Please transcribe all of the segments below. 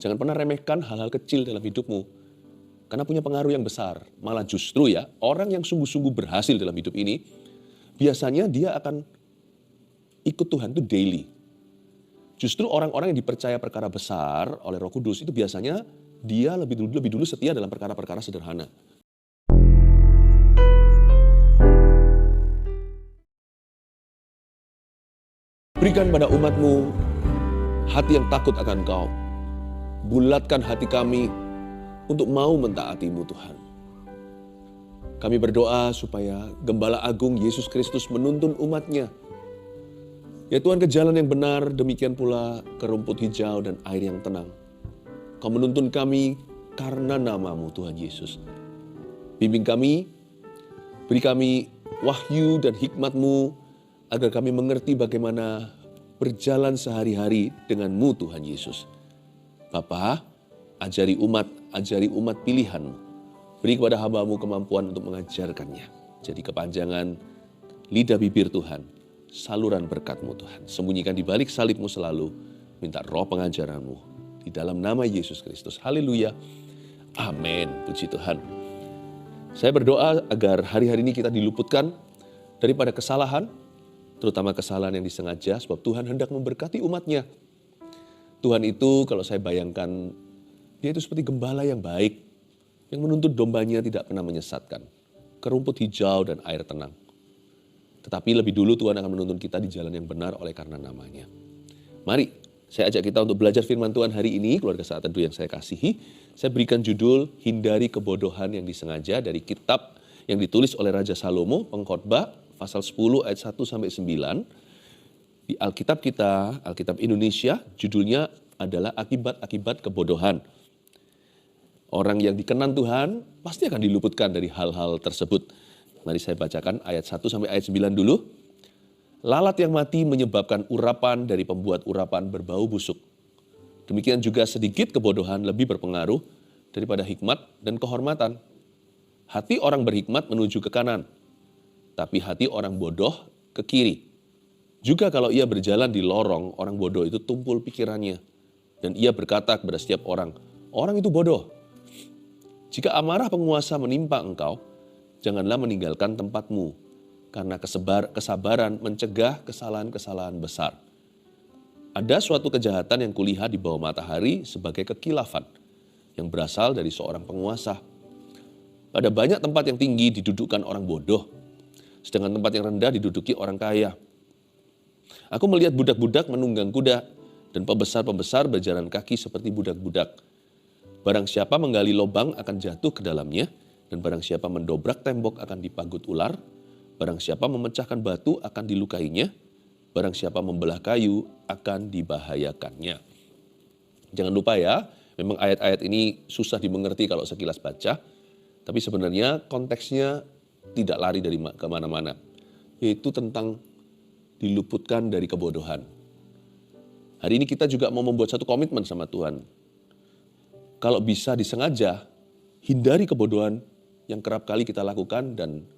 Jangan pernah remehkan hal-hal kecil dalam hidupmu, karena punya pengaruh yang besar. Malah justru ya, orang yang sungguh-sungguh berhasil dalam hidup ini, biasanya dia akan ikut Tuhan itu daily. Justru orang-orang yang dipercaya perkara besar oleh Roh Kudus itu biasanya dia lebih dulu setia dalam perkara-perkara sederhana. Berikan pada umatmu hati yang takut akan Kau. Bulatkan hati kami untuk mau mentaati-Mu Tuhan. Kami berdoa supaya Gembala Agung Yesus Kristus menuntun umat-Nya. Ya Tuhan, ke jalan yang benar, demikian pula ke rumput hijau dan air yang tenang. Kau menuntun kami karena nama-Mu Tuhan Yesus. Bimbing kami, beri kami wahyu dan hikmat-Mu agar kami mengerti bagaimana berjalan sehari-hari dengan-Mu Tuhan Yesus. Bapa, ajari umat pilihan-Mu. Beri kepada hamba-Mu kemampuan untuk mengajarkannya. Jadi kepanjangan lidah bibir Tuhan, saluran berkat-Mu Tuhan. Sembunyikan di balik salib-Mu selalu, minta roh pengajaran-Mu. Di dalam nama Yesus Kristus. Haleluya. Amin. Puji Tuhan. Saya berdoa agar hari-hari ini kita diluputkan daripada kesalahan, terutama kesalahan yang disengaja, sebab Tuhan hendak memberkati umat-Nya. Tuhan itu kalau saya bayangkan, dia itu seperti gembala yang baik, yang menuntut dombanya tidak pernah menyesatkan, ke rumput hijau dan air tenang. Tetapi lebih dulu Tuhan akan menuntun kita di jalan yang benar oleh karena namanya. Mari, saya ajak kita untuk belajar firman Tuhan hari ini, keluarga Saat Teduh yang saya kasihi. Saya berikan judul, Hindari Kebodohan yang Disengaja, dari kitab yang ditulis oleh Raja Salomo, Pengkhotbah, pasal 10 ayat 1-9. Di Alkitab kita, Alkitab Indonesia, judulnya adalah Akibat-Akibat Kebodohan. Orang yang dikenan Tuhan pasti akan diluputkan dari hal-hal tersebut. Mari saya bacakan ayat 1 ayat 9 dulu. Lalat yang mati menyebabkan urapan dari pembuat urapan berbau busuk. Demikian juga sedikit kebodohan lebih berpengaruh daripada hikmat dan kehormatan. Hati orang berhikmat menuju ke kanan, tapi hati orang bodoh ke kiri. Juga kalau ia berjalan di lorong, orang bodoh itu tumpul pikirannya. Dan ia berkata kepada setiap orang, orang itu bodoh. Jika amarah penguasa menimpa engkau, janganlah meninggalkan tempatmu, karena kesabaran mencegah kesalahan-kesalahan besar. Ada suatu kejahatan yang kulihat di bawah matahari sebagai kekilafan, yang berasal dari seorang penguasa. Pada banyak tempat yang tinggi didudukkan orang bodoh, sedangkan tempat yang rendah diduduki orang kaya. Aku melihat budak-budak menunggang kuda, dan pembesar-pembesar berjalan kaki seperti budak-budak. Barang siapa menggali lubang akan jatuh ke dalamnya, dan barang siapa mendobrak tembok akan dipagut ular, barang siapa memecahkan batu akan dilukainya, barang siapa membelah kayu akan dibahayakannya. Jangan lupa ya, memang ayat-ayat ini susah dimengerti kalau sekilas baca, tapi sebenarnya konteksnya tidak lari dari kemana-mana, yaitu tentang diluputkan dari kebodohan. Hari ini kita juga mau membuat satu komitmen sama Tuhan. Kalau bisa disengaja, hindari kebodohan yang kerap kali kita lakukan dan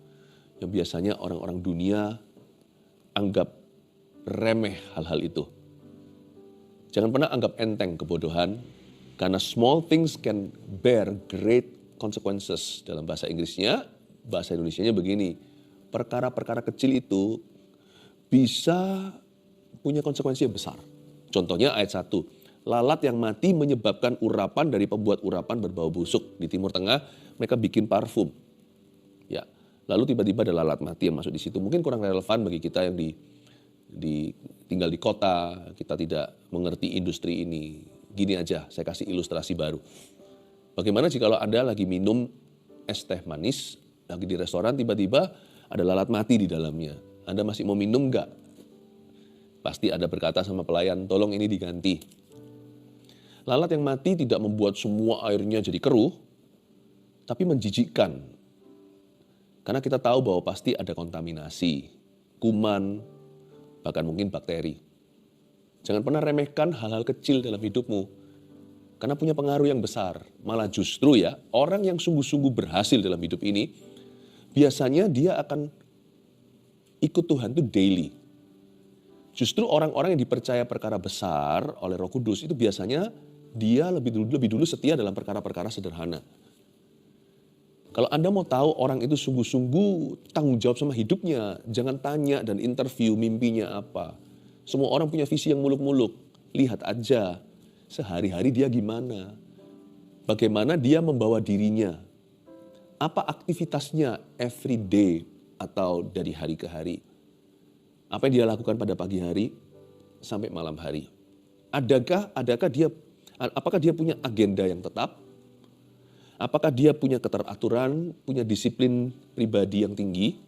yang biasanya orang-orang dunia anggap remeh hal-hal itu. Jangan pernah anggap enteng kebodohan, karena small things can bear great consequences. Dalam bahasa Inggrisnya, bahasa Indonesianya begini, perkara-perkara kecil itu bisa punya konsekuensi yang besar. Contohnya ayat 1, lalat yang mati menyebabkan urapan dari pembuat urapan berbau busuk. Di Timur Tengah mereka bikin parfum. Ya, lalu tiba-tiba ada lalat mati yang masuk di situ. Mungkin kurang relevan bagi kita yang tinggal di kota, kita tidak mengerti industri ini. Gini aja, saya kasih ilustrasi baru. Bagaimana jika Anda lagi minum es teh manis, lagi di restoran, tiba-tiba ada lalat mati di dalamnya. Anda masih mau minum enggak? Pasti Anda berkata sama pelayan, tolong ini diganti. Lalat yang mati tidak membuat semua airnya jadi keruh, tapi menjijikkan. Karena kita tahu bahwa pasti ada kontaminasi, kuman, bahkan mungkin bakteri. Jangan pernah remehkan hal-hal kecil dalam hidupmu, karena punya pengaruh yang besar. Malah justru ya, orang yang sungguh-sungguh berhasil dalam hidup ini, biasanya dia akan ikut Tuhan itu daily. Justru orang-orang yang dipercaya perkara besar oleh Roh Kudus itu biasanya dia lebih dulu setia dalam perkara-perkara sederhana. Kalau Anda mau tahu orang itu sungguh-sungguh tanggung jawab sama hidupnya, jangan tanya dan interview mimpinya apa. Semua orang punya visi yang muluk-muluk. Lihat aja sehari-hari dia gimana. Bagaimana dia membawa dirinya. Apa aktivitasnya every day atau dari hari ke hari. Apa yang dia lakukan pada pagi hari sampai malam hari. Apakah dia punya agenda yang tetap? Apakah dia punya keteraturan, punya disiplin pribadi yang tinggi?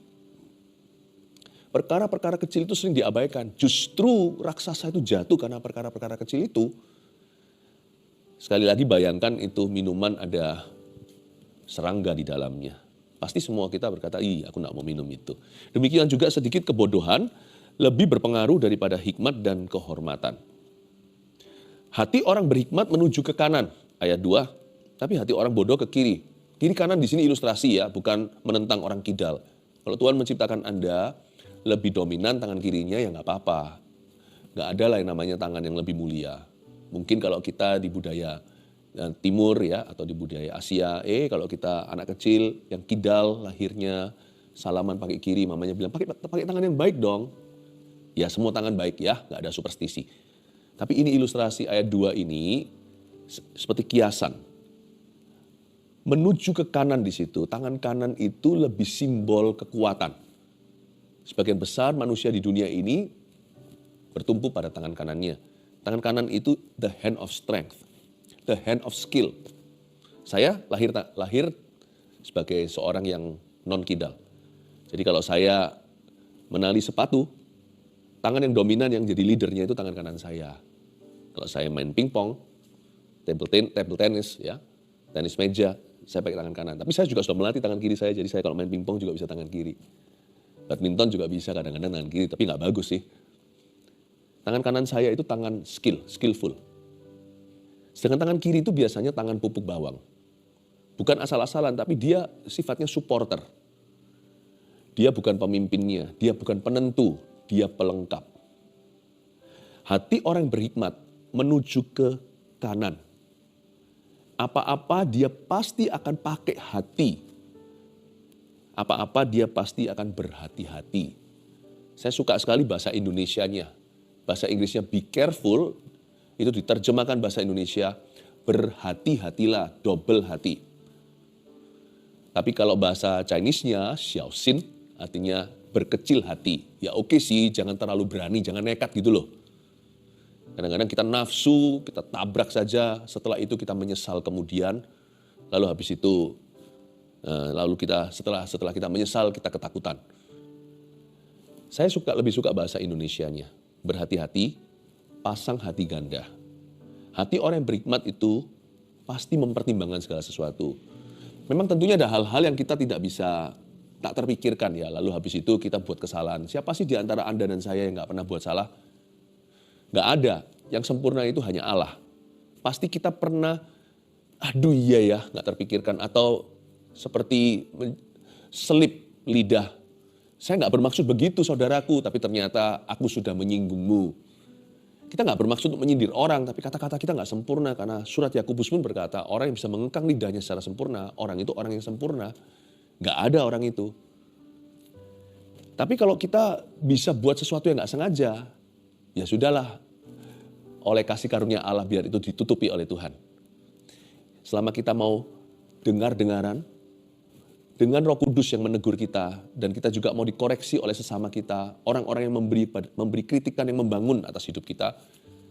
Perkara-perkara kecil itu sering diabaikan. Justru raksasa itu jatuh karena perkara-perkara kecil itu. Sekali lagi bayangkan itu minuman ada serangga di dalamnya. Pasti semua kita berkata, aku gak mau minum itu. Demikian juga sedikit kebodohan lebih berpengaruh daripada hikmat dan kehormatan. Hati orang berhikmat menuju ke kanan, ayat 2. Tapi hati orang bodoh ke kiri. Kiri kanan di sini ilustrasi ya, bukan menentang orang kidal. Kalau Tuhan menciptakan Anda lebih dominan tangan kirinya ya nggak apa-apa. Nggak ada lah yang namanya tangan yang lebih mulia. Mungkin kalau kita di budaya timur ya atau di budaya Asia, kalau kita anak kecil yang kidal lahirnya salaman pakai kiri, mamanya bilang pakai tangan yang baik dong. Ya semua tangan baik ya, nggak ada superstisi. Tapi ini ilustrasi ayat 2 ini seperti kiasan. Menuju ke kanan di situ, tangan kanan itu lebih simbol kekuatan. Sebagian besar manusia di dunia ini bertumpu pada tangan kanannya. Tangan kanan itu the hand of strength, the hand of skill. Saya lahir sebagai seorang yang non-kidal. Jadi kalau saya menali sepatu, tangan yang dominan yang jadi leadernya itu tangan kanan saya. Kalau saya main pingpong, table tennis, ya, tenis meja, saya pakai tangan kanan. Tapi saya juga sudah melatih tangan kiri saya, jadi saya kalau main pingpong juga bisa tangan kiri. Badminton juga bisa kadang-kadang tangan kiri, tapi nggak bagus sih. Tangan kanan saya itu tangan skillful. Sedangkan tangan kiri itu biasanya tangan pupuk bawang. Bukan asal-asalan, tapi dia sifatnya supporter. Dia bukan pemimpinnya, dia bukan penentu, dia pelengkap. Hati orang berhikmat menuju ke kanan. Apa-apa dia pasti akan pakai hati. Apa-apa dia pasti akan berhati-hati. Saya suka sekali bahasa Indonesianya. Bahasa Inggrisnya be careful, itu diterjemahkan bahasa Indonesia berhati-hatilah, double hati. Tapi kalau bahasa Chinese-nya xiaoxin, artinya berkecil hati. Ya oke sih, jangan terlalu berani, jangan nekat gitu loh. Kadang-kadang kita nafsu, kita tabrak saja, setelah itu kita menyesal kemudian, lalu habis itu, setelah kita menyesal, kita ketakutan. Saya lebih suka bahasa Indonesianya, berhati-hati, pasang hati ganda. Hati orang yang berhikmat itu pasti mempertimbangkan segala sesuatu. Memang tentunya ada hal-hal yang kita tidak bisa tak terpikirkan ya, lalu habis itu kita buat kesalahan. Siapa sih di antara Anda dan saya yang gak pernah buat salah? Gak ada, yang sempurna itu hanya Allah. Pasti kita pernah, aduh iya ya, gak terpikirkan. Atau seperti selip lidah. Saya gak bermaksud begitu saudaraku, tapi ternyata aku sudah menyinggungmu. Kita gak bermaksud untuk menyindir orang, tapi kata-kata kita gak sempurna. Karena surat Yakobus pun berkata, orang yang bisa mengengkang lidahnya secara sempurna, orang itu orang yang sempurna. Gak ada orang itu. Tapi kalau kita bisa buat sesuatu yang gak sengaja, ya sudahlah, oleh kasih karunia Allah biar itu ditutupi oleh Tuhan. Selama kita mau dengar-dengaran, dengan Roh Kudus yang menegur kita, dan kita juga mau dikoreksi oleh sesama kita, orang-orang yang memberi kritikan yang membangun atas hidup kita,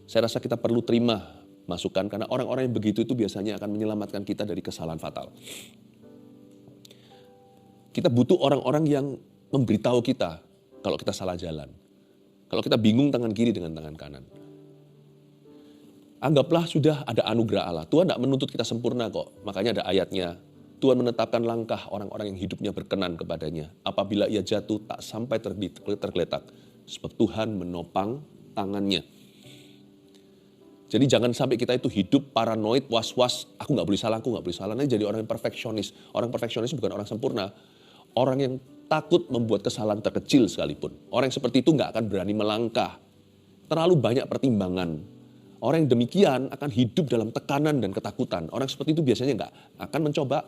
saya rasa kita perlu terima masukan, karena orang-orang yang begitu itu biasanya akan menyelamatkan kita dari kesalahan fatal. Kita butuh orang-orang yang memberitahu kita kalau kita salah jalan. Kalau kita bingung tangan kiri dengan tangan kanan. Anggaplah sudah ada anugerah Allah. Tuhan tidak menuntut kita sempurna kok. Makanya ada ayatnya. Tuhan menetapkan langkah orang-orang yang hidupnya berkenan kepadanya. Apabila ia jatuh tak sampai tergeletak. Sebab Tuhan menopang tangannya. Jadi jangan sampai kita itu hidup paranoid, was-was. Aku gak boleh salah, Nanti jadi orang yang perfeksionis. Orang perfeksionis bukan orang sempurna. Orang yang takut membuat kesalahan terkecil sekalipun. Orang yang seperti itu gak akan berani melangkah. Terlalu banyak pertimbangan. Orang yang demikian akan hidup dalam tekanan dan ketakutan. Orang seperti itu biasanya nggak akan mencoba.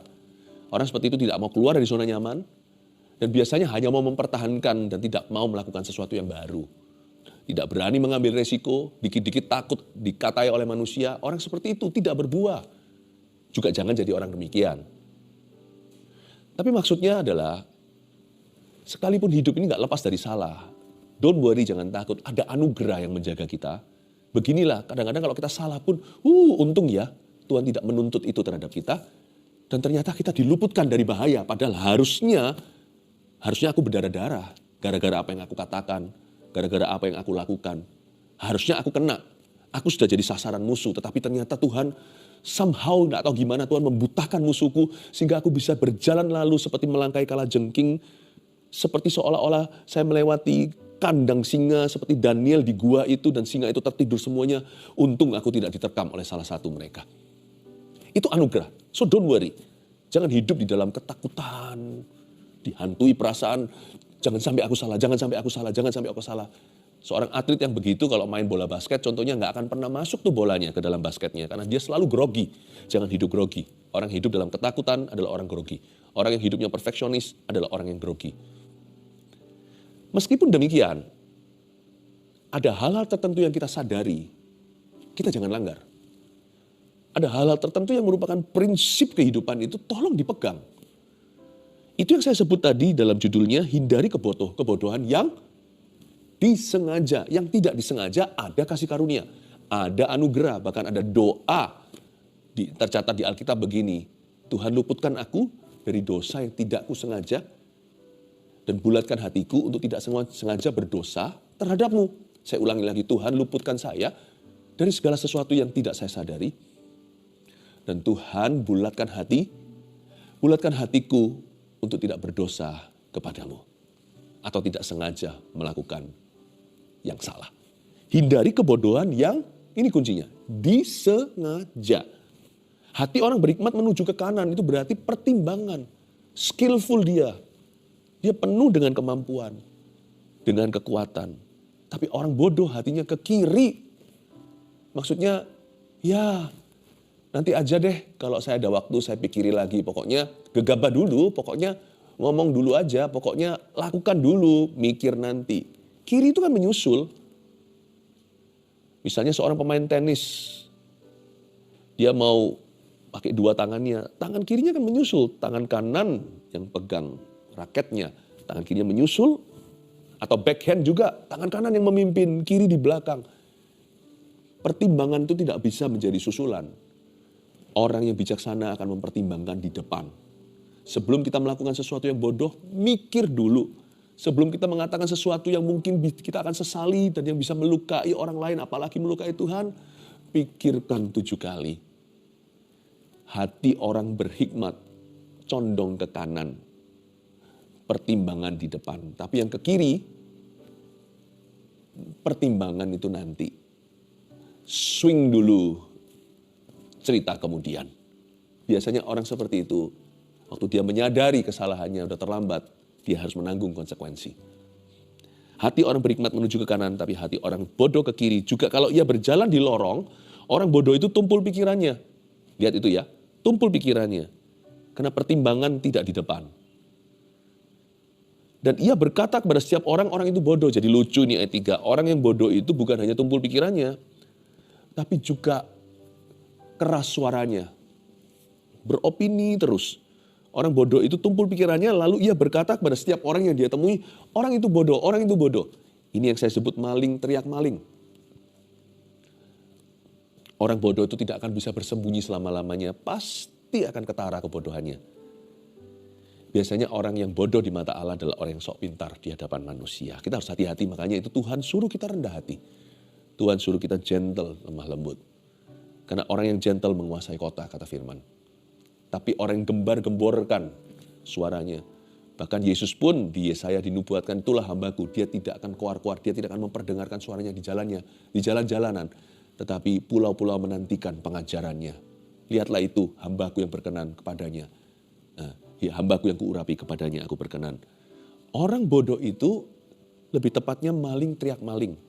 Orang seperti itu tidak mau keluar dari zona nyaman. Dan biasanya hanya mau mempertahankan dan tidak mau melakukan sesuatu yang baru. Tidak berani mengambil resiko, dikit-dikit takut dikatai oleh manusia. Orang seperti itu tidak berbuah. Juga jangan jadi orang demikian. Tapi maksudnya adalah, sekalipun hidup ini nggak lepas dari salah. Don't worry, jangan takut. Ada anugerah yang menjaga kita. Beginilah, kadang-kadang kalau kita salah pun, untung ya Tuhan tidak menuntut itu terhadap kita. Dan ternyata kita diluputkan dari bahaya. Padahal harusnya aku berdarah-darah. Gara-gara apa yang aku katakan. Gara-gara apa yang aku lakukan. Harusnya aku kena. Aku sudah jadi sasaran musuh. Tetapi ternyata Tuhan somehow, gak tahu gimana, Tuhan membutakan musuhku. Sehingga aku bisa berjalan lalu seperti melangkai kalajengking. Seperti seolah-olah saya melewati kandang singa seperti Daniel di gua itu, dan singa itu tertidur semuanya. Untung aku tidak diterkam oleh salah satu mereka. Itu anugerah. So don't worry. Jangan hidup di dalam ketakutan, dihantui perasaan, jangan sampai aku salah, jangan sampai aku salah, jangan sampai aku salah. Seorang atlet yang begitu kalau main bola basket contohnya nggak akan pernah masuk tuh bolanya ke dalam basketnya. Karena dia selalu grogi. Jangan hidup grogi. Orang hidup dalam ketakutan adalah orang grogi. Orang yang hidupnya perfeksionis adalah orang yang grogi. Meskipun demikian, ada hal-hal tertentu yang kita sadari, kita jangan langgar. Ada hal-hal tertentu yang merupakan prinsip kehidupan itu tolong dipegang. Itu yang saya sebut tadi dalam judulnya, hindari kebodohan yang disengaja. Yang tidak disengaja ada kasih karunia, ada anugerah, bahkan ada doa. Tercatat di Alkitab begini, Tuhan luputkan aku dari dosa yang tidak kusengaja, dan bulatkan hatiku untuk tidak sengaja berdosa terhadapmu. Saya ulangi lagi, Tuhan luputkan saya dari segala sesuatu yang tidak saya sadari. Dan Tuhan bulatkan hatiku untuk tidak berdosa kepadamu. Atau tidak sengaja melakukan yang salah. Hindari kebodohan yang, ini kuncinya, disengaja. Hati orang berhikmat menuju ke kanan, itu berarti pertimbangan. Skillful dia. Dia penuh dengan kemampuan, dengan kekuatan. Tapi orang bodoh hatinya ke kiri. Maksudnya, ya nanti aja deh kalau saya ada waktu saya pikiri lagi. Pokoknya gegabah dulu, pokoknya ngomong dulu aja, pokoknya lakukan dulu, mikir nanti. Kiri itu kan menyusul. Misalnya seorang pemain tenis, dia mau pakai dua tangannya, tangan kirinya kan menyusul, tangan kanan yang pegang raketnya, tangan kirinya menyusul, atau backhand juga, tangan kanan yang memimpin, kiri di belakang. Pertimbangan itu tidak bisa menjadi susulan. Orang yang bijaksana akan mempertimbangkan di depan. Sebelum kita melakukan sesuatu yang bodoh, mikir dulu. Sebelum kita mengatakan sesuatu yang mungkin kita akan sesali dan yang bisa melukai orang lain, apalagi melukai Tuhan, pikirkan 7 kali. Hati orang berhikmat condong ke kanan. Pertimbangan di depan. Tapi yang ke kiri, pertimbangan itu nanti. Swing dulu, cerita kemudian. Biasanya orang seperti itu, waktu dia menyadari kesalahannya udah terlambat, dia harus menanggung konsekuensi. Hati orang berhikmat menuju ke kanan, tapi hati orang bodoh ke kiri. Juga kalau ia berjalan di lorong, orang bodoh itu tumpul pikirannya. Lihat itu ya, tumpul pikirannya. Karena pertimbangan tidak di depan. Dan ia berkata kepada setiap orang itu bodoh. Jadi lucu nih ayat 3. Orang yang bodoh itu bukan hanya tumpul pikirannya, tapi juga keras suaranya. Beropini terus. Orang bodoh itu tumpul pikirannya, lalu ia berkata kepada setiap orang yang dia temui, orang itu bodoh, orang itu bodoh. Ini yang saya sebut maling teriak maling. Orang bodoh itu tidak akan bisa bersembunyi selama-lamanya, pasti akan ketara kebodohannya. Biasanya orang yang bodoh di mata Allah adalah orang yang sok pintar di hadapan manusia. Kita harus hati-hati, makanya itu Tuhan suruh kita rendah hati. Tuhan suruh kita gentle, lemah lembut. Karena orang yang gentle menguasai kota, kata firman. Tapi orang yang gembar-gemborkan suaranya. Bahkan Yesus pun di Yesaya dinubuatkan, itulah hambaku. Dia tidak akan keluar-keluar, dia tidak akan memperdengarkan suaranya di jalannya, di jalan-jalanan. Tetapi pulau-pulau menantikan pengajarannya. Lihatlah itu, hambaku yang berkenan kepadanya. Ya, hambaku yang kuurapi kepadanya aku berkenan. Orang bodoh itu lebih tepatnya maling teriak maling.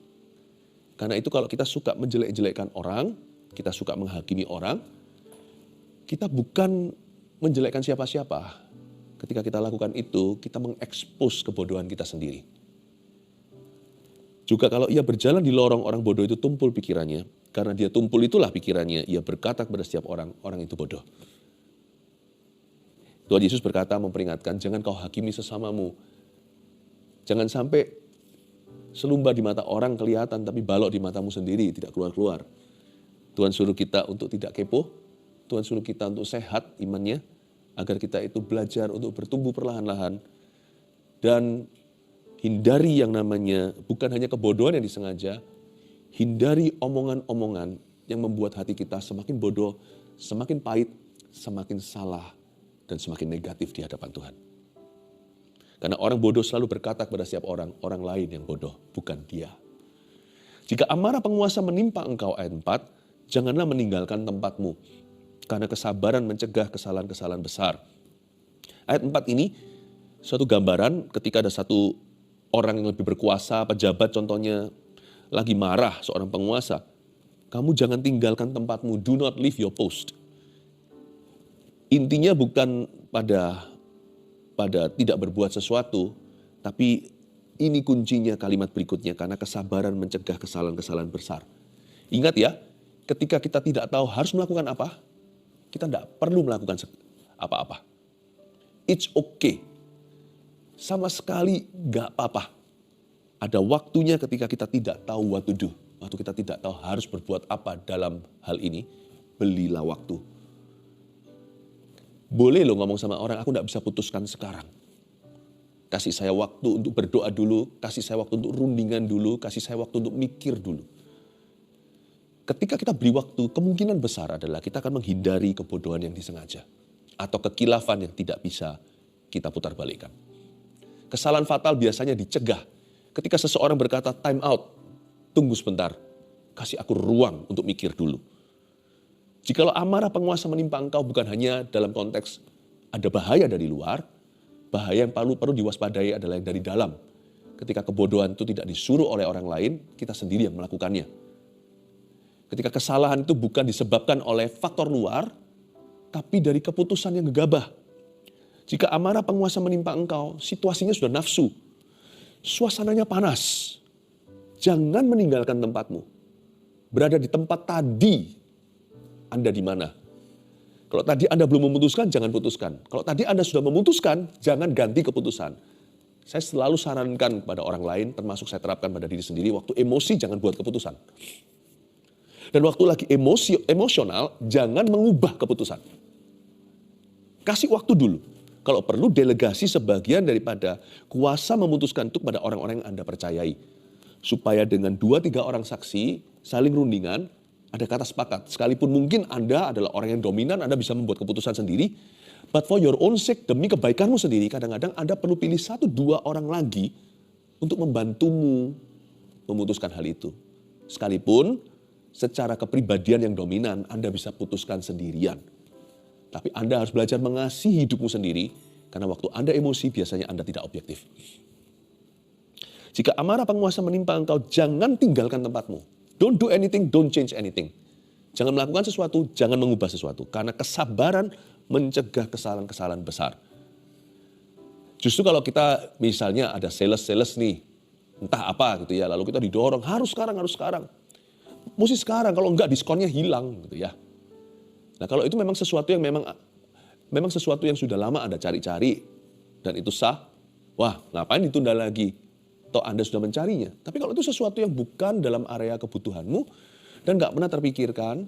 Karena itu kalau kita suka menjelek-jelekkan orang, kita suka menghakimi orang, kita bukan menjelekkan siapa-siapa. Ketika kita lakukan itu, kita mengekspos kebodohan kita sendiri. Juga kalau ia berjalan di lorong, orang bodoh itu tumpul pikirannya. Karena dia tumpul itulah pikirannya, ia berkata kepada setiap orang, orang itu bodoh. Tuhan Yesus berkata, memperingatkan, jangan kau hakimi sesamamu. Jangan sampai selumba di mata orang kelihatan, tapi balok di matamu sendiri, tidak keluar-keluar. Tuhan suruh kita untuk tidak kepo, Tuhan suruh kita untuk sehat imannya, agar kita itu belajar untuk bertumbuh perlahan-lahan. Dan hindari yang namanya, bukan hanya kebodohan yang disengaja, hindari omongan-omongan yang membuat hati kita semakin bodoh, semakin pahit, semakin salah, dan semakin negatif di hadapan Tuhan. Karena orang bodoh selalu berkata kepada setiap orang, orang lain yang bodoh, bukan dia. Jika amarah penguasa menimpa engkau, ayat 4, janganlah meninggalkan tempatmu, karena kesabaran mencegah kesalahan-kesalahan besar. Ayat 4 ini, suatu gambaran ketika ada satu orang yang lebih berkuasa, pejabat contohnya, lagi marah seorang penguasa. Kamu jangan tinggalkan tempatmu, do not leave your post. Intinya bukan pada tidak berbuat sesuatu, tapi ini kuncinya kalimat berikutnya, karena kesabaran mencegah kesalahan-kesalahan besar. Ingat ya, ketika kita tidak tahu harus melakukan apa, kita tidak perlu melakukan apa-apa. It's okay. Sama sekali gak apa-apa. Ada waktunya ketika kita tidak tahu what to do. Waktu kita tidak tahu harus berbuat apa dalam hal ini, belilah waktu. Boleh lo ngomong sama orang, aku tidak bisa putuskan sekarang. Kasih saya waktu untuk berdoa dulu, kasih saya waktu untuk rundingan dulu, kasih saya waktu untuk mikir dulu. Ketika kita beri waktu, kemungkinan besar adalah kita akan menghindari kebodohan yang disengaja. Atau kekilafan yang tidak bisa kita putar balikkan. Kesalahan fatal biasanya dicegah. Ketika seseorang berkata time out, tunggu sebentar, kasih aku ruang untuk mikir dulu. Jikalau amarah penguasa menimpa engkau bukan hanya dalam konteks ada bahaya dari luar, bahaya yang perlu diwaspadai adalah yang dari dalam. Ketika kebodohan itu tidak disuruh oleh orang lain, kita sendiri yang melakukannya. Ketika kesalahan itu bukan disebabkan oleh faktor luar, tapi dari keputusan yang gegabah. Jika amarah penguasa menimpa engkau, situasinya sudah nafsu, suasananya panas, jangan meninggalkan tempatmu. Berada di tempat tadi, Anda di mana? Kalau tadi Anda belum memutuskan, jangan putuskan. Kalau tadi Anda sudah memutuskan, jangan ganti keputusan. Saya selalu sarankan kepada orang lain, termasuk saya terapkan pada diri sendiri, waktu emosi jangan buat keputusan. Dan waktu lagi emosional, jangan mengubah keputusan. Kasih waktu dulu. Kalau perlu delegasi sebagian daripada kuasa memutuskan itu kepada orang-orang yang Anda percayai. Supaya dengan 2-3 orang saksi, saling rundingan, ada kata sepakat. Sekalipun mungkin Anda adalah orang yang dominan, Anda bisa membuat keputusan sendiri. But for your own sake, demi kebaikanmu sendiri, kadang-kadang Anda perlu pilih 1-2 orang lagi untuk membantumu memutuskan hal itu. Sekalipun secara kepribadian yang dominan, Anda bisa putuskan sendirian. Tapi Anda harus belajar mengasihi hidupmu sendiri, karena waktu Anda emosi, biasanya Anda tidak objektif. Jika amarah penguasa menimpa engkau, jangan tinggalkan tempatmu. Don't do anything, don't change anything. Jangan melakukan sesuatu, jangan mengubah sesuatu. Karena kesabaran mencegah kesalahan-kesalahan besar. Justru kalau kita misalnya ada sales nih, entah apa gitu ya, lalu kita didorong, harus sekarang. Mesti sekarang, kalau enggak diskonnya hilang gitu ya. Nah kalau itu memang sesuatu yang memang sesuatu yang sudah lama Anda cari-cari dan itu sah, wah ngapain ditunda lagi? Atau Anda sudah mencarinya. Tapi kalau itu sesuatu yang bukan dalam area kebutuhanmu dan nggak pernah terpikirkan,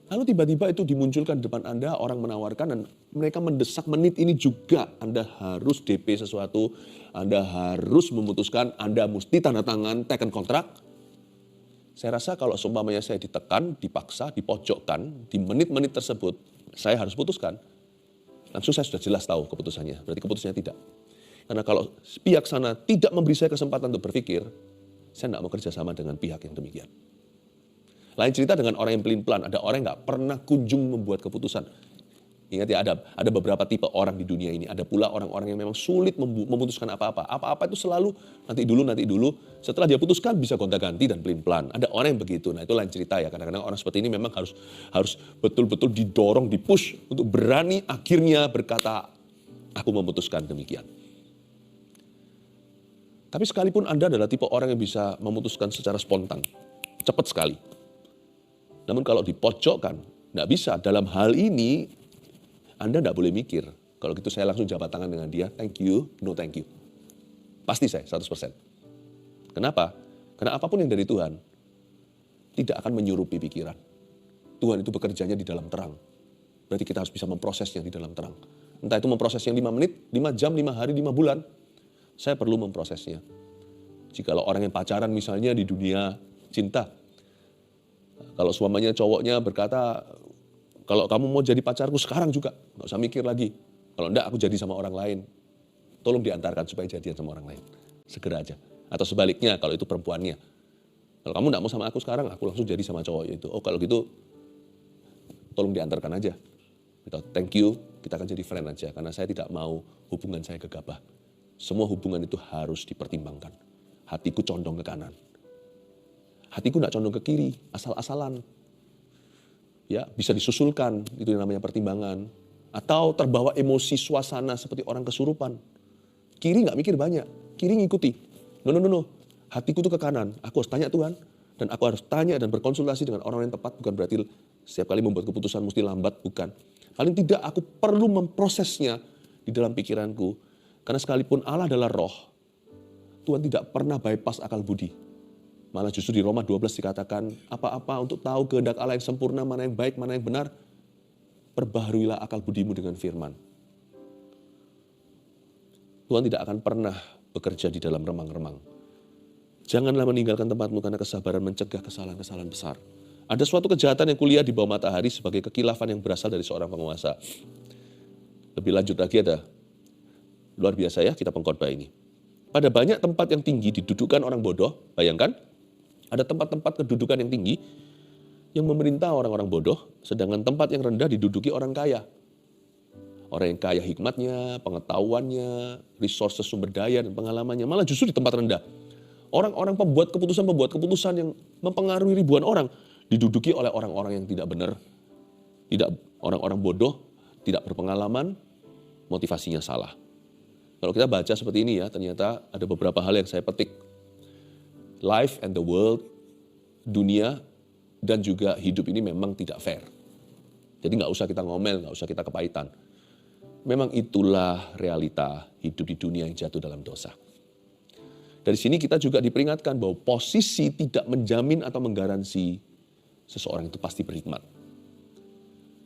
lalu tiba-tiba itu dimunculkan di depan Anda, orang menawarkan dan mereka mendesak menit ini juga Anda harus DP sesuatu, Anda harus memutuskan, Anda mesti tanda tangan, teken kontrak. Saya rasa kalau seumpamanya saya ditekan, dipaksa, dipojokkan, di menit-menit tersebut, saya harus putuskan. Langsung saya sudah jelas tahu keputusannya, berarti keputusannya tidak. Karena kalau pihak sana tidak memberi saya kesempatan untuk berpikir, saya tidak mau kerja sama dengan pihak yang demikian. Lain cerita dengan orang yang pelin-pelan. Ada orang yang nggak pernah kunjung membuat keputusan. Ingat ya, ada beberapa tipe orang di dunia ini. Ada pula orang-orang yang memang sulit memutuskan apa-apa. Apa-apa itu selalu nanti dulu. Setelah dia putuskan bisa gonta-ganti dan pelin-pelan. Ada orang yang begitu. Nah, itu lain cerita ya. Kadang-kadang orang seperti ini memang harus betul-betul didorong, dipush untuk berani akhirnya berkata, aku memutuskan demikian. Tapi sekalipun Anda adalah tipe orang yang bisa memutuskan secara spontan, cepat sekali. Namun kalau dipojokkan, nggak bisa. Dalam hal ini, Anda nggak boleh mikir. Kalau gitu saya langsung jabat tangan dengan dia, thank you, no thank you. Pasti saya, 100%. Kenapa? Karena apapun yang dari Tuhan, tidak akan menyurupi pikiran. Tuhan itu bekerjanya di dalam terang. Berarti kita harus bisa memprosesnya di dalam terang. Entah itu memprosesnya 5 menit, 5 jam, 5 hari, 5 bulan. Saya perlu memprosesnya. Jikalau orang yang pacaran misalnya di dunia cinta, kalau suaminya cowoknya berkata, kalau kamu mau jadi pacarku sekarang juga, nggak usah mikir lagi. Kalau enggak aku jadi sama orang lain. Tolong diantarkan supaya jadian sama orang lain. Segera aja. Atau sebaliknya kalau itu perempuannya. Kalau kamu enggak mau sama aku sekarang, aku langsung jadi sama cowok itu. Oh kalau gitu, tolong diantarkan aja. Atau thank you, kita akan jadi friend aja. Karena saya tidak mau hubungan saya gegabah. Semua hubungan itu harus dipertimbangkan. Hatiku condong ke kanan. Hatiku enggak condong ke kiri, asal-asalan. Ya, bisa disusulkan, itu yang namanya pertimbangan. Atau terbawa emosi suasana seperti orang kesurupan. Kiri nggak mikir banyak, kiri ngikuti. No. Hatiku tuh ke kanan, aku harus tanya Tuhan. Dan aku harus tanya dan berkonsultasi dengan orang yang tepat. Bukan berarti setiap kali membuat keputusan mesti lambat, bukan. Paling tidak aku perlu memprosesnya di dalam pikiranku. Karena sekalipun Allah adalah roh, Tuhan tidak pernah bypass akal budi. Malah justru di Roma 12 dikatakan, apa-apa untuk tahu kehendak Allah yang sempurna, mana yang baik, mana yang benar, perbaharuilah akal budimu dengan firman. Tuhan tidak akan pernah bekerja di dalam remang-remang. Janganlah meninggalkan tempatmu karena kesabaran mencegah kesalahan-kesalahan besar. Ada suatu kejahatan yang kulihat di bawah matahari sebagai kekilafan yang berasal dari seorang penguasa. Lebih lanjut lagi ada, luar biasa ya kita pengkhotbah ini. Pada banyak tempat yang tinggi didudukan orang bodoh, bayangkan, ada tempat-tempat kedudukan yang tinggi yang memerintah orang-orang bodoh, sedangkan tempat yang rendah diduduki orang kaya. Orang yang kaya hikmatnya, pengetahuannya, resources sumber daya dan pengalamannya, malah justru di tempat rendah. Orang-orang pembuat keputusan yang mempengaruhi ribuan orang diduduki oleh orang-orang yang tidak benar, tidak orang-orang bodoh, tidak berpengalaman, motivasinya salah. Kalau kita baca seperti ini ya, ternyata ada beberapa hal yang saya petik. Life and the world, dunia dan juga hidup ini memang tidak fair. Jadi nggak usah kita ngomel, nggak usah kita kepahitan. Memang itulah realita hidup di dunia yang jatuh dalam dosa. Dari sini kita juga diperingatkan bahwa posisi tidak menjamin atau menggaransi seseorang itu pasti berhikmat.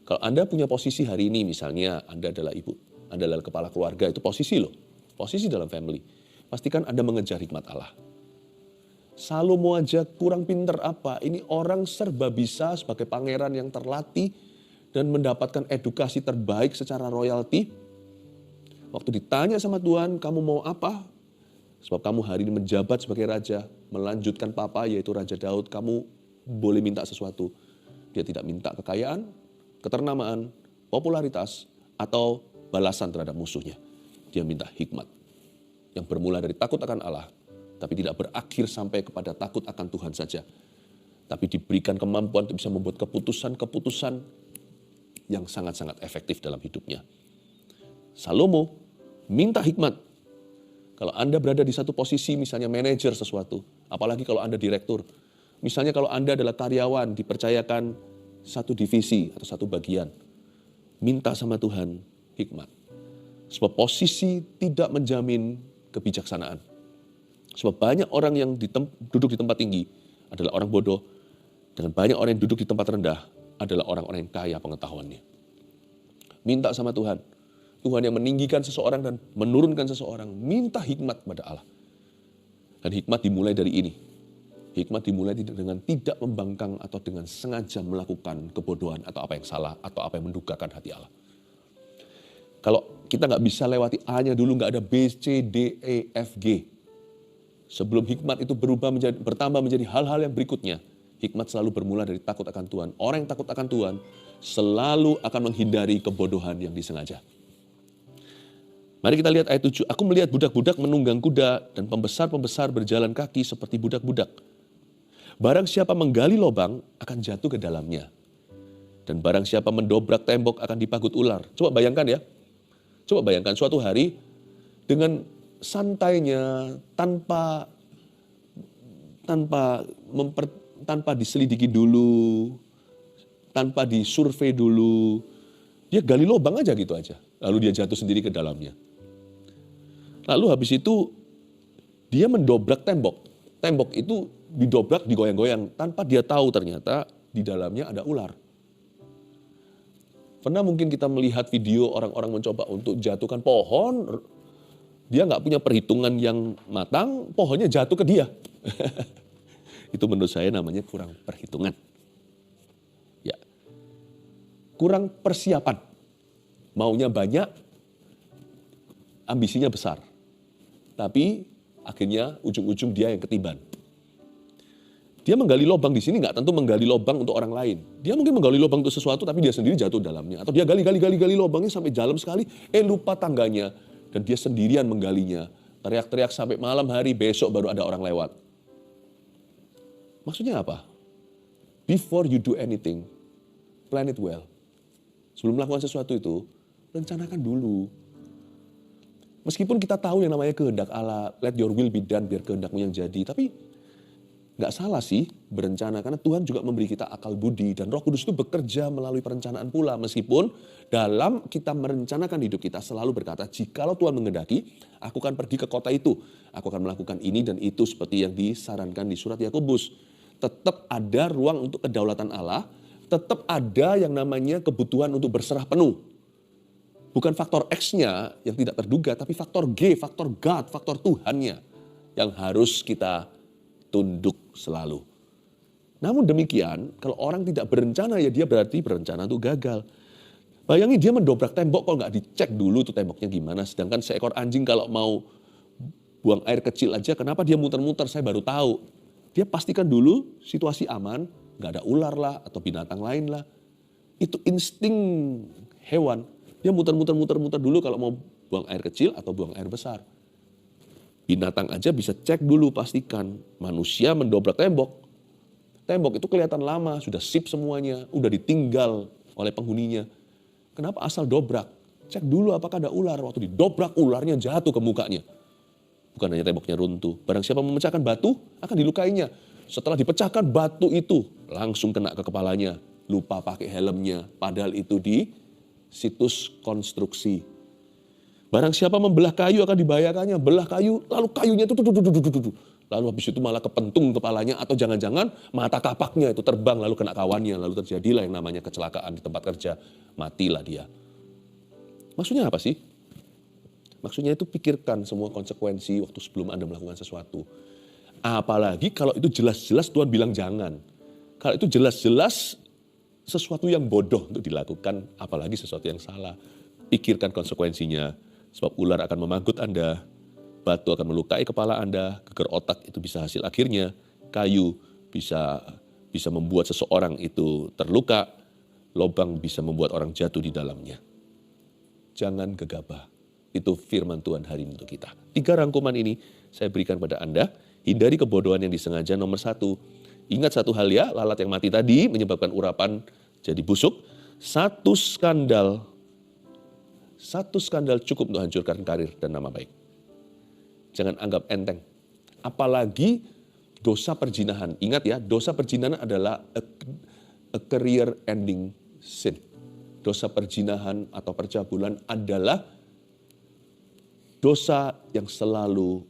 Kalau Anda punya posisi hari ini, misalnya Anda adalah ibu, Anda adalah kepala keluarga, itu posisi loh. Posisi dalam family. Pastikan Anda mengejar hikmat Allah. Salomo aja kurang pinter apa? Ini orang serba bisa sebagai pangeran yang terlatih dan mendapatkan edukasi terbaik secara royalti. Waktu ditanya sama Tuhan, kamu mau apa? Sebab kamu hari ini menjabat sebagai raja, melanjutkan papa yaitu Raja Daud, kamu boleh minta sesuatu. Dia tidak minta kekayaan, keternamaan, popularitas, atau balasan terhadap musuhnya. Dia minta hikmat yang bermula dari takut akan Allah, tapi tidak berakhir sampai kepada takut akan Tuhan saja. Tapi diberikan kemampuan untuk bisa membuat keputusan-keputusan yang sangat-sangat efektif dalam hidupnya. Salomo minta hikmat. Kalau Anda berada di satu posisi, misalnya manajer sesuatu, apalagi kalau Anda direktur. Misalnya kalau Anda adalah karyawan, dipercayakan satu divisi atau satu bagian. Minta sama Tuhan hikmat. Sebab posisi tidak menjamin kebijaksanaan. Sebab banyak orang yang duduk di tempat tinggi adalah orang bodoh. Dan banyak orang yang duduk di tempat rendah adalah orang-orang yang kaya pengetahuannya. Minta sama Tuhan. Tuhan yang meninggikan seseorang dan menurunkan seseorang. Minta hikmat kepada Allah. Dan hikmat dimulai dari ini. Hikmat dimulai dengan tidak membangkang atau dengan sengaja melakukan kebodohan atau apa yang salah atau apa yang mendukakan hati Allah. Kalau kita nggak bisa lewati A-nya dulu, nggak ada B, C, D, E, F, G. Sebelum hikmat itu bertambah menjadi hal-hal yang berikutnya. Hikmat selalu bermula dari takut akan Tuhan. Orang yang takut akan Tuhan selalu akan menghindari kebodohan yang disengaja. Mari kita lihat ayat 7. Aku melihat budak-budak menunggang kuda dan pembesar-pembesar berjalan kaki seperti budak-budak. Barang siapa menggali lubang akan jatuh ke dalamnya. Dan barang siapa mendobrak tembok akan dipagut ular. Coba bayangkan ya. Coba bayangkan suatu hari dengan santainya tanpa diselidiki dulu, tanpa disurvei dulu. Dia gali lubang aja gitu aja. Lalu dia jatuh sendiri ke dalamnya. Lalu habis itu dia mendobrak tembok. Tembok itu didobrak, digoyang-goyang tanpa dia tahu ternyata di dalamnya ada ular. Pernah mungkin kita melihat video orang-orang mencoba untuk jatuhkan pohon, dia nggak punya perhitungan yang matang, pohonnya jatuh ke dia. Itu menurut saya namanya kurang perhitungan. Ya. Kurang persiapan. Maunya banyak, ambisinya besar. Tapi akhirnya ujung-ujung dia yang ketiban. Dia menggali lubang di sini nggak tentu menggali lubang untuk orang lain. Dia mungkin menggali lubang untuk sesuatu tapi dia sendiri jatuh dalamnya. Atau dia gali lubangnya sampai dalam sekali, lupa tangganya. Dan dia sendirian menggalinya. Teriak-teriak sampai malam hari, besok baru ada orang lewat. Maksudnya apa? Before you do anything, plan it well. Sebelum melakukan sesuatu itu, rencanakan dulu. Meskipun kita tahu yang namanya kehendak Allah, let your will be done, biar kehendakmu yang jadi. Tapi nggak salah sih berencana, karena Tuhan juga memberi kita akal budi. Dan Roh Kudus itu bekerja melalui perencanaan pula. Meskipun dalam kita merencanakan hidup kita selalu berkata, jikalau Tuhan menghendaki, aku akan pergi ke kota itu. Aku akan melakukan ini dan itu seperti yang disarankan di surat Yakobus. Tetap ada ruang untuk kedaulatan Allah. Tetap ada yang namanya kebutuhan untuk berserah penuh. Bukan faktor X-nya yang tidak terduga, tapi faktor G, faktor God, faktor Tuhannya yang harus kita tunduk selalu. Namun demikian, kalau orang tidak berencana ya dia berarti berencana untuk gagal. Bayangin dia mendobrak tembok kalau nggak dicek dulu tuh temboknya gimana. Sedangkan seekor anjing kalau mau buang air kecil aja, kenapa dia muter-muter saya baru tahu. Dia pastikan dulu situasi aman, nggak ada ular lah atau binatang lain lah. Itu insting hewan. Dia muter-muter dulu kalau mau buang air kecil atau buang air besar. Binatang aja bisa cek dulu, pastikan. Manusia mendobrak tembok. Tembok itu kelihatan lama, sudah sip semuanya, udah ditinggal oleh penghuninya. Kenapa asal dobrak? Cek dulu apakah ada ular. Waktu didobrak, ularnya jatuh ke mukanya. Bukan hanya temboknya runtuh. Barang siapa memecahkan batu, akan dilukainya. Setelah dipecahkan batu itu, langsung kena ke kepalanya. Lupa pakai helmnya, padahal itu di situs konstruksi. Barang siapa membelah kayu akan dibahayakannya. Belah kayu, lalu kayunya itu lalu habis itu malah kepentung kepalanya. Atau jangan-jangan mata kapaknya itu terbang lalu kena kawannya. Lalu terjadilah yang namanya kecelakaan di tempat kerja. Matilah dia. Maksudnya apa sih? Maksudnya itu pikirkan semua konsekuensi waktu sebelum Anda melakukan sesuatu. Apalagi kalau itu jelas-jelas Tuhan bilang jangan. Kalau itu jelas-jelas sesuatu yang bodoh untuk dilakukan, apalagi sesuatu yang salah. Pikirkan konsekuensinya, sebab ular akan memanggut Anda, batu akan melukai kepala Anda, geger otak itu bisa hasil akhirnya, kayu bisa membuat seseorang itu terluka, lubang bisa membuat orang jatuh di dalamnya. Jangan gegabah, itu firman Tuhan hari ini untuk kita. 3 rangkuman ini saya berikan pada Anda, hindari kebodohan yang disengaja. Nomor 1, ingat satu hal ya, lalat yang mati tadi menyebabkan urapan jadi busuk. Satu skandal cukup untuk hancurkan karir dan nama baik. Jangan anggap enteng. Apalagi dosa perzinahan. Ingat ya, dosa perzinahan adalah a career ending sin. Dosa perzinahan atau percabulan adalah dosa yang selalu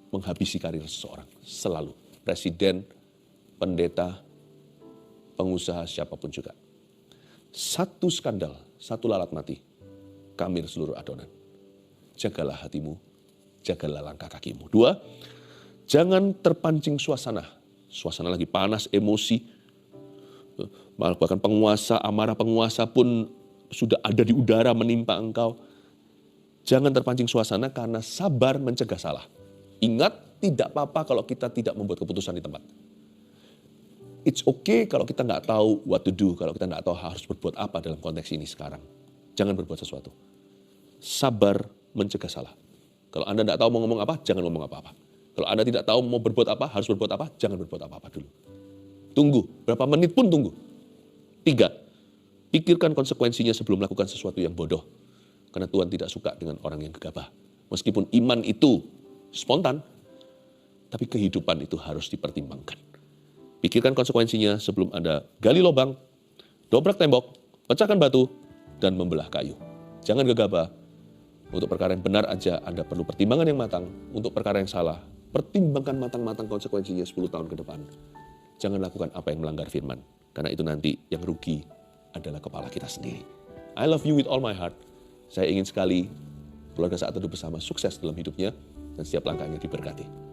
menghabisi karir seseorang. Selalu. Presiden, pendeta, pengusaha, siapapun juga. Satu skandal, satu lalat mati, kamir seluruh adonan. Jagalah hatimu, jagalah langkah kakimu. 2, jangan terpancing suasana. Suasana lagi panas, emosi. Bahkan amarah penguasa pun sudah ada di udara menimpa engkau. Jangan terpancing suasana karena sabar mencegah salah. Ingat, tidak apa-apa kalau kita tidak membuat keputusan di tempat. It's okay kalau kita nggak tahu what to do, kalau kita nggak tahu harus berbuat apa dalam konteks ini sekarang. Jangan berbuat sesuatu. Sabar mencegah salah. Kalau Anda tidak tahu mau ngomong apa, jangan ngomong apa-apa. Kalau Anda tidak tahu mau berbuat apa, harus berbuat apa, jangan berbuat apa-apa dulu. Tunggu, berapa menit pun tunggu. 3, pikirkan konsekuensinya sebelum melakukan sesuatu yang bodoh. Karena Tuhan tidak suka dengan orang yang gegabah. Meskipun iman itu spontan, tapi kehidupan itu harus dipertimbangkan. Pikirkan konsekuensinya sebelum Anda gali lubang, dobrak tembok, pecahkan batu, dan membelah kayu. Jangan gegabah. Untuk perkara yang benar aja Anda perlu pertimbangan yang matang. Untuk perkara yang salah, pertimbangkan matang-matang konsekuensinya 10 tahun ke depan. Jangan lakukan apa yang melanggar firman. Karena itu nanti yang rugi adalah kepala kita sendiri. I love you with all my heart. Saya ingin sekali keluarga Saat Teduh Bersama sukses dalam hidupnya dan setiap langkahnya diberkati.